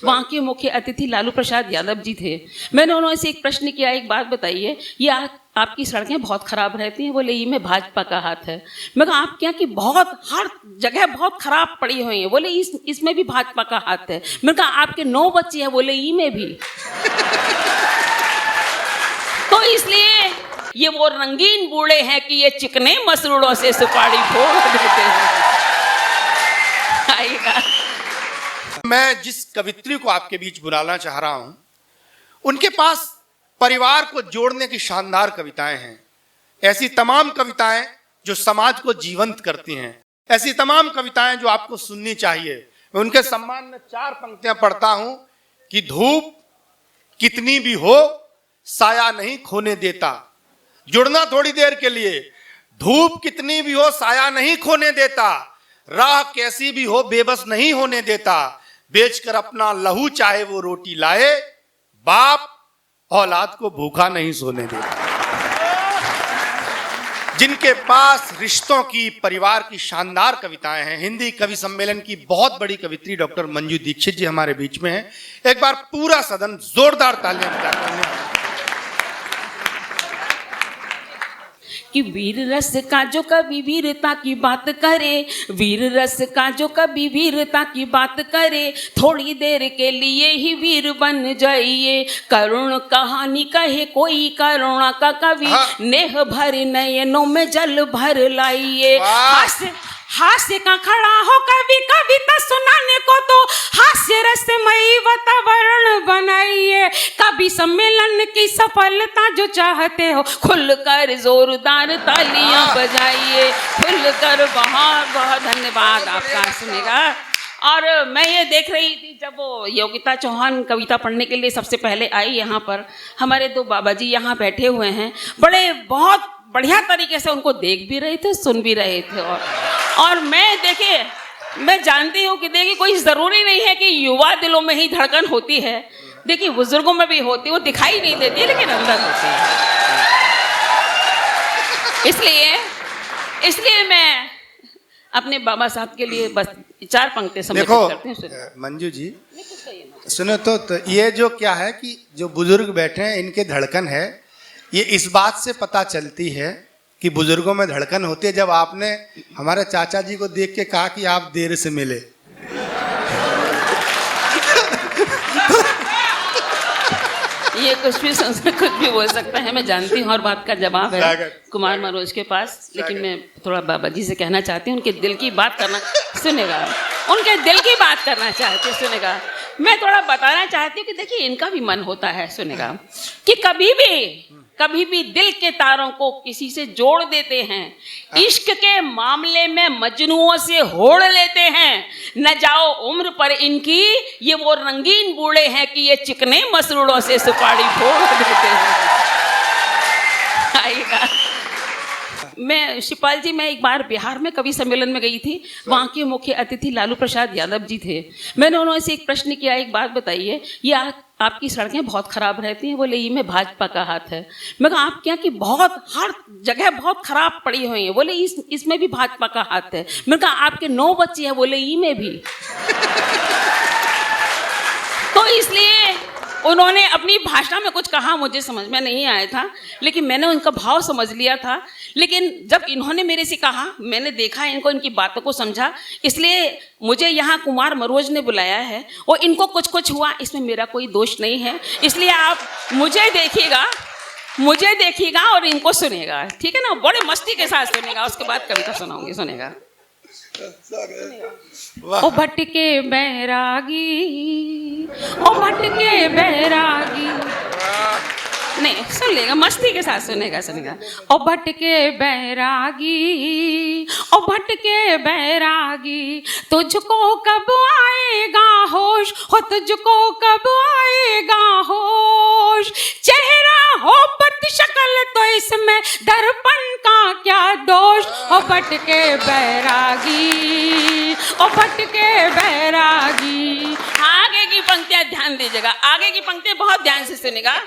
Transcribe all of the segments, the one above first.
वहाँ के मुख्य अतिथि लालू प्रसाद यादव जी थे। मैंने उन्होंने एक प्रश्न किया, एक बात बताइए, ये आपकी सड़कें बहुत ख़राब रहती हैं। बोले ये में भाजपा का हाथ है। मैं कहा आपके यहाँ की बहुत हर जगह बहुत ख़राब पड़ी हुई है। बोले इसमें भी भाजपा का हाथ है। मैंने कहा आपके 9 बच्चे हैं। बोले ई में भी। तो इसलिए ये वो रंगीन बूढ़े हैं कि ये चिकने मसरूड़ों से सुपारी फोड़ देते हैं। आइएगा। मैं जिस कवित्री को आपके बीच बुलाना चाह रहा हूं, उनके पास परिवार को जोड़ने की शानदार कविताएं हैं। ऐसी तमाम कविताएं जो समाज को जीवंत करती हैं, ऐसी तमाम कविताएं जो आपको सुननी चाहिए। मैं उनके सम्मान में 4 पंक्तियां पढ़ता हूं कि धूप कितनी भी हो साया नहीं खोने देता। जुड़ना थोड़ी देर के लिए। धूप कितनी भी हो साया नहीं खोने देता। राह कैसी भी हो बेबस नहीं होने देता। बेचकर अपना लहू चाहे वो रोटी लाए, बाप औलाद को भूखा नहीं सोने देता। जिनके पास रिश्तों की, परिवार की शानदार कविताएं हैं। हिंदी कवि सम्मेलन की बहुत बड़ी कवित्री डॉक्टर मंजू दीक्षित जी हमारे बीच में हैं। एक बार पूरा सदन जोरदार तालियां बजाकर उन्हें कि वीर रस का जो कभी वीरता की बात करे, वीर रस का जो कभी वीरता की बात करे, थोड़ी देर के लिए ही वीर बन जाइए। करुण कहानी कहे कोई करुणा का कवि, नेह भर नयनों में जल भर लाइए। हास्य का खड़ा हो कभी कविता सुनाने को, तो हास्य रसमयी वातावरण बनाइए। कभी सम्मेलन की सफलता जो चाहते हो, खुलकर जोरदार तालियां बजाइए। खुलकर बहुत बहुत धन्यवाद आपका। सुनेगा। और मैं ये देख रही थी जब वो योगिता चौहान कविता पढ़ने के लिए सबसे पहले आई यहाँ पर, हमारे 2 बाबा जी यहाँ बैठे हुए हैं, बड़े बहुत बढ़िया तरीके से उनको देख भी रहे थे, सुन भी रहे थे। और मैं देखिए, मैं जानती हूँ कि देखिए कोई ज़रूरी नहीं है कि युवा दिलों में ही धड़कन होती है। देखिए बुजुर्गों में भी होती है, वो दिखाई नहीं देती है लेकिन अंदर होती है। इसलिए मैं अपने बाबा साहब के लिए बस 4 पंक्ति समर्पित करती हूँ। मंजू जी सुनो तो ये जो क्या है कि जो बुजुर्ग बैठे हैं इनके धड़कन है, ये इस बात से पता चलती है कि बुजुर्गों में धड़कन होती है जब आपने हमारे चाचा जी को देख के कहा कि आप देर से मिले। ये कुछ भी बोल सकता है, मैं जानती हूँ। और बात का जवाब है कुमार मनोज के पास, लेकिन मैं थोड़ा बाबा जी से कहना चाहती हूँ, उनके दिल की बात करना। सुनेगा। उनके दिल की बात करना चाहती हूँ। सुनेगा। मैं थोड़ा बताना चाहती हूँ कि देखिए इनका भी मन होता है। सुनेगा। कि कभी भी दिल के तारों को किसी से जोड़ देते हैं। इश्क के मामले में मजनुओं से होड़ लेते हैं। न जाओ उम्र पर इनकी, ये वो रंगीन बूढ़े हैं कि ये चिकने मसरूड़ों से सुपारी फोड़ देते हैं। आइएगा। मैं शिपाल जी, मैं एक बार बिहार में कवि सम्मेलन में गई थी। वहाँ के मुख्य अतिथि लालू प्रसाद यादव जी थे। मैंने उन्होंने एक प्रश्न किया, एक बात बताइए, ये आपकी सड़कें बहुत ख़राब रहती हैं। बोले ये में भाजपा का हाथ है। मैं कहा आपके यहाँ की बहुत हर जगह बहुत ख़राब पड़ी हुई है। बोले इसमें भी भाजपा का हाथ है। मैंने कहा आपके 9 बच्चे हैं। बोले ई में भी। तो इसलिए उन्होंने अपनी भाषा में कुछ कहा, मुझे समझ में नहीं आया था, लेकिन मैंने उनका भाव समझ लिया था। लेकिन जब इन्होंने मेरे से कहा, मैंने देखा इनको, इनकी बातों को समझा, इसलिए मुझे यहाँ कुमार मनोज ने बुलाया है। और इनको कुछ हुआ, इसमें मेरा कोई दोष नहीं है। इसलिए आप मुझे देखिएगा और इनको सुनेगा, ठीक है ना? बड़े मस्ती के साथ सुनेगा, उसके बाद कविता सुनाऊंगी। सुनेगा। ओ भटके बैरागी, ओ भटके बैरागी, नहीं सुन लेगा, मस्ती के साथ सुनेगा। ओ भटके बैरागी, ओ भटके बैरागी, तुझको कब आएगा होश, हो तुझको कब आएगा होश। चेहरा हो बद शक्ल तो इसमें दर्पण का क्या दोष। ओ भटके बैरागी, ओ भटके बैरागी। आगे की पंक्तियां ध्यान दीजिएगा, आगे की पंक्तियां बहुत ध्यान से सुनेगा।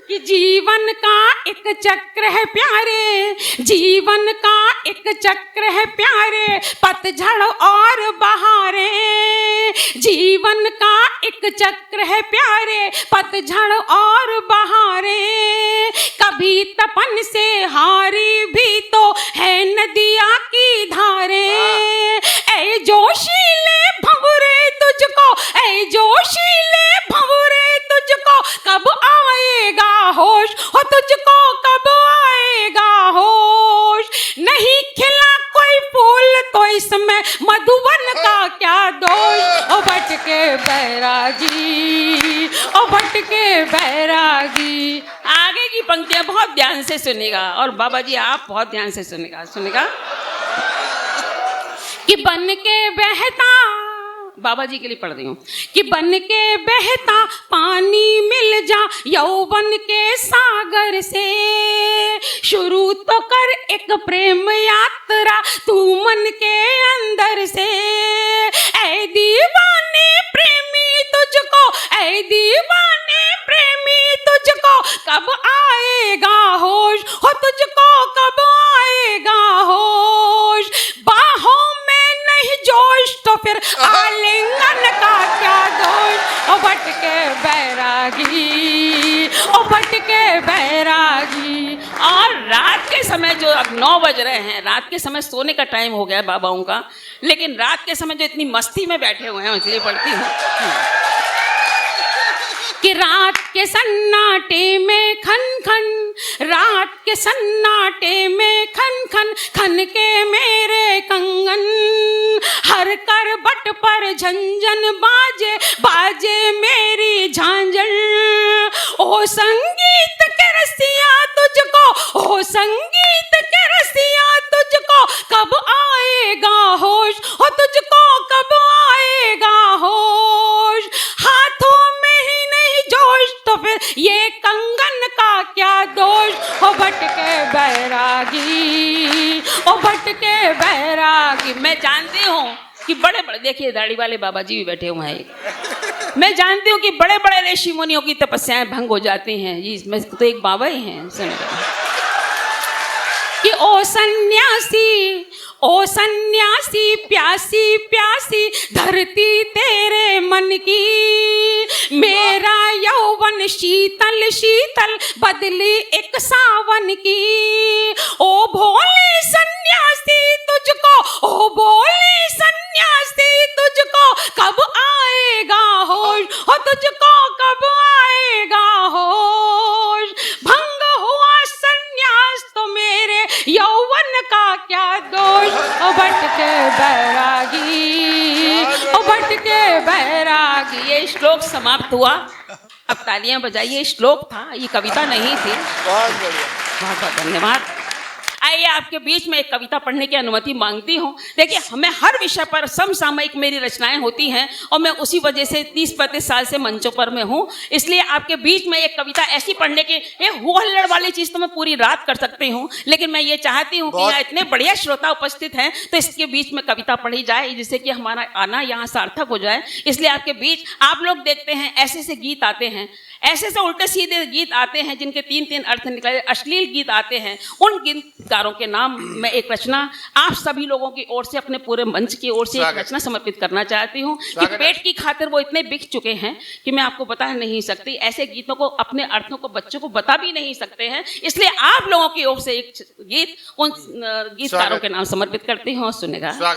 कि जीवन का एक चक्र है प्यारे, जीवन का एक चक्र है प्यारे, पतझड़ और बहारें। जीवन का एक चक्र है प्यारे, पतझड़ और बहारें। कभी तपन से हारी भी तो है नदिया की धारें। ऐ जोशीले भंवरे तुझको, ऐ जोशीले भंवरे तुझको कब आएगा होश, हो तुझको कब आएगा होश। नहीं खिला कोई फूल तो इसमें मधुवन का क्या दोष। ओ भटके बैरागी, ओ भटके बैरागी। आगे की पंक्तियां बहुत ध्यान से सुनेगा और बाबा जी आप बहुत ध्यान से सुनेगा कि बन के बहता, बाबा जी के लिए पढ़ रही हूँ, कि बन के बहता पानी मिल जा यौवन के सागर से। शुरू तो कर एक प्रेम यात्रा तू मन के अंदर से। ऐ दीवाने प्रेमी तुझको, ऐ दीवाने प्रेमी तुझको कब आएगा होश, हो तुझको कब आएगा होश। बाहों में नहीं जोश तो फिर आलिंगन का क्या दोष। ओ भटके बैरागी, ओ भटके बैरागी। और रात के समय जो अब 9 बज रहे हैं, रात के समय सोने का टाइम हो गया है बाबाओं का, लेकिन रात के समय जो इतनी मस्ती में बैठे हुए हैं इसलिए पढ़ती हूँ कि रात के सन्नाटे में खन खन, रात के सन्नाटे में खन खन, खन के मेरे कंगन। हर करवट पर झंझन बाजे, बाजे मेरी झांझर। ओ संगीत के रसिया तुझको, ओ संगीत के रसिया तुझको कब आएगा होश, हो तुझको कब आएगा होश। हाथों में ही नहीं जोश तो फिर ये कंगन का क्या दोष। ओ भटके बैरागी, ओ भटके बैरागी। मैं जानती हूँ कि बड़े बड़े, देखिए दाढ़ी वाले बाबा जी भी बैठे हुए हैं। मैं जानती हूँ कि बड़े बड़े ऋषि मुनियों की तपस्याएं भंग हो जाती हैं। जी इसमें तो एक बाबा ही हैं। कि ओ सन्यासी, ओ सन्यासी प्यासी प्यासी धरती तेरे मन की। मेरा यौवन शीतल शीतल बदली एक सावन की। ओ भोले सन्यासी तुझको, ओ भोले सन्यासी तुझको कब आएगा होश, हो तुझको कब आएगा होश। भंग हुआ सन्यास तो मेरे यौवन का क्या दोष। ओ भटके बैरागी, ओ भटके बैरागी। ये श्लोक समाप्त हुआ। अब तालियां बजाइए। श्लोक था, ये कविता नहीं थी। बहुत बढ़िया, बहुत बहुत धन्यवाद। आइए आपके बीच में एक कविता पढ़ने की अनुमति मांगती हूँ। देखिए हमें हर विषय पर समसामयिक मेरी रचनाएं होती हैं और मैं उसी वजह से 30-35 साल से मंचों पर में हूँ। इसलिए आपके बीच में एक कविता ऐसी पढ़ने की, ये हो हल्लड़ वाली चीज़ तो मैं पूरी रात कर सकती हूँ, लेकिन मैं ये चाहती हूँ कि यहाँ इतने बढ़िया श्रोता उपस्थित हैं तो इसके बीच में कविता पढ़ी जाए जिससे कि हमारा आना यहाँ सार्थक हो जाए। इसलिए आपके बीच आप लोग देखते हैं ऐसे से गीत आते हैं, ऐसे से उल्टे सीधे गीत आते हैं जिनके 3-3 अर्थ निकले, अश्लील गीत आते हैं। उन गीतकारों के नाम मैं एक रचना आप सभी लोगों की ओर से, अपने पूरे मंच की ओर से एक रचना समर्पित करना चाहती हूँ कि पेट की खातिर वो इतने बिक चुके हैं कि मैं आपको बता नहीं सकती। ऐसे गीतों को, अपने अर्थों को बच्चों को बता भी नहीं सकते हैं। इसलिए आप लोगों की ओर से एक गीत उन गीतकारों के नाम समर्पित करती हूँ। सुनेगा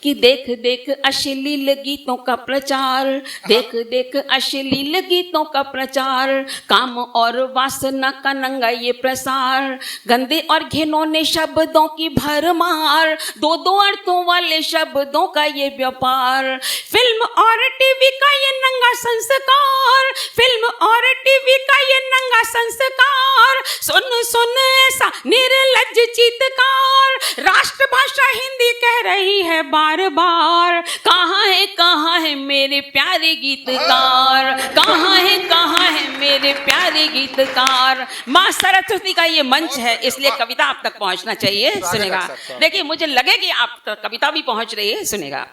कि देख देख अश्लील गीतों का प्रचार, देख देख अश्लील गीतों का प्रचार, काम और वासना का नंगा ये प्रसार, गंदे और घिनौने शब्दों की भरमार, 2-2 अर्थों वाले शब्दों का ये व्यापार, फिल्म और टीवी का ये नंगा संस्कार, फिल्म और टीवी का ये नंगा संस्कार, सुन सुन ऐसा निर्लज्ज चीत्कार, राष्ट्रभाषा हिंदी कह रही है बार बार, कहाँ है मेरे प्यारे गीतकार, कहाँ है मेरे प्यारे गीतकार। माँ सरस्वती का ये मंच है इसलिए कविता आप तक पहुंचना चाहिए। सुनेगा, देखिए मुझे लगे कि आप तक कविता भी पहुंच रही है। सुनेगा,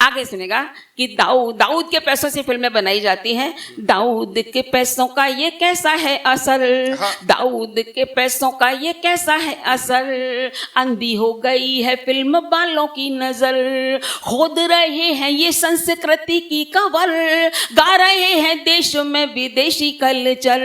आगे सुनेगा कि दाऊद के पैसों से फिल्में बनाई जाती हैं। दाऊद के पैसों का ये कैसा है असर, दाऊद के पैसों का ये कैसा है असर, अंधी हो गई है फिल्म वालों की नजर, खोद रहे हैं ये संस्कृति की कबर, गा रहे हैं देश में विदेशी कल्चर,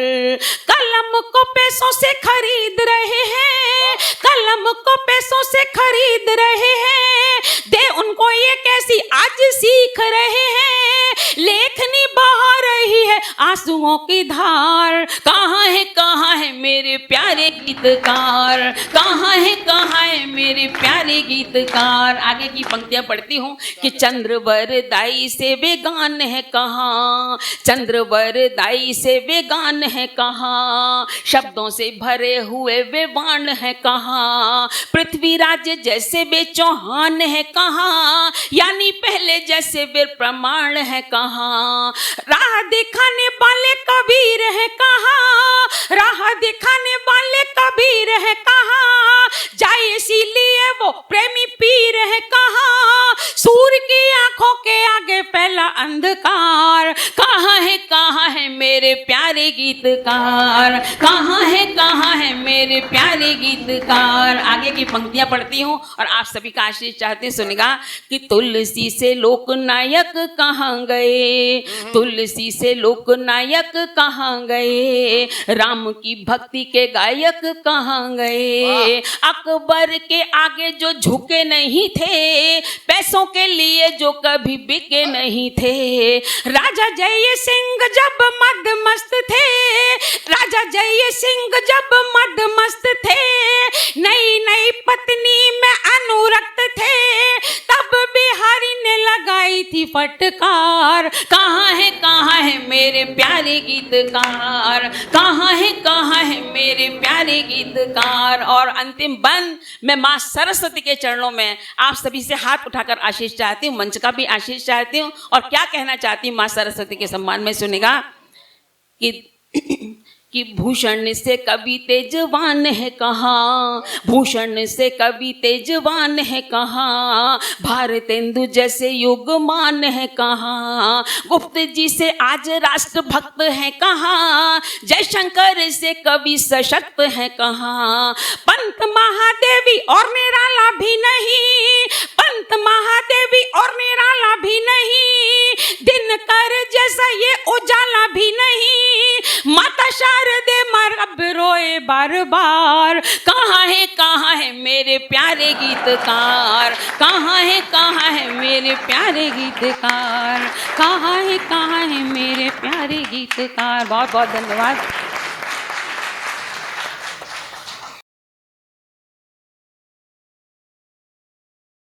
कलम को पैसों से खरीद रहे हैं, कलम को पैसों से खरीद रहे हैं, दे उनको ये कैसी आज सीख रहे हैं, लेखनी बहा रही है आंसुओं की धार, कहाँ है मेरे प्यारे गीतकार, कहाँ है मेरे प्यारे गीतकार। आगे की पंक्तियां पढ़ती हूँ कि चंद्रवर दाई से वे गान है कहाँ, चंद्रवर दाई से वे गान है कहाँ, शब्दों से भरे हुए वे बाण है कहाँ, पृथ्वीराज जैसे वे चौहान है कहाँ, यानी पहले जैसे वे प्रमाण है कहाँ, राह दिखाने वाले कबीर है कहाँ, राह दिखाने वाले कबीर है कहाँ, जाए इसीलिए वो प्रेमी पीर है कहाँ, सूर्य की आंखों के आगे फैला अंधकार, कहाँ है मेरे प्यारे गीतकार, कहाँ है मेरे प्यारे गीतकार। आगे की पंक्तियां पढ़ती हूँ और आप सभी का आशीष चाहते हैं, सुनेगा कि तुलसी से लोकनायक कहाँ गए, तुलसी से लोकनायक कहाँ गए, राम की भक्ति के गायक कहाँ गए, अकबर के आगे जो झुके नहीं थे, पैसों के लिए जो कभी बिके नहीं थे, राजा जय सिंह जब मदमस्त थे, राजा जय सिंह जब मदमस्त थे, नई नई पत्नी में अनुरक्त थे, तब बिहारी ने लगाई थी फटकार, कहाँ है मेरे प्यारे गीतकार, कहाँ है मेरे प्यारे गीतकार। और अंतिम बंद मैं माँ सरस्वती के चरणों में आप सभी से हाथ उठाकर आशीष चाहती हूँ, मंच का भी आशीष चाहती हूँ और क्या कहना चाहती हूँ माँ सरस्वती के सम्मान में, सुनेगा कि भूषण से कवि तेजवान है कहाँ, भूषण से कवि तेजवान है कहाँ, भारतेंदु जैसे युगमान है कहाँ, गुप्त जी से आज राष्ट्र भक्त है कहाँ, जयशंकर से कवि सशक्त है कहाँ, पंत महादेवी और निराला भी नहीं, पंत महादेवी और निराला भी नहीं, दिनकर जैसा ये उजाला भी नहीं, माता शारदे मरब रोए बार बार, कहाँ है मेरे प्यारे गीतकार, कहाँ है मेरे प्यारे गीतकार, कहाँ है मेरे प्यारे गीतकार। बहुत बहुत धन्यवाद।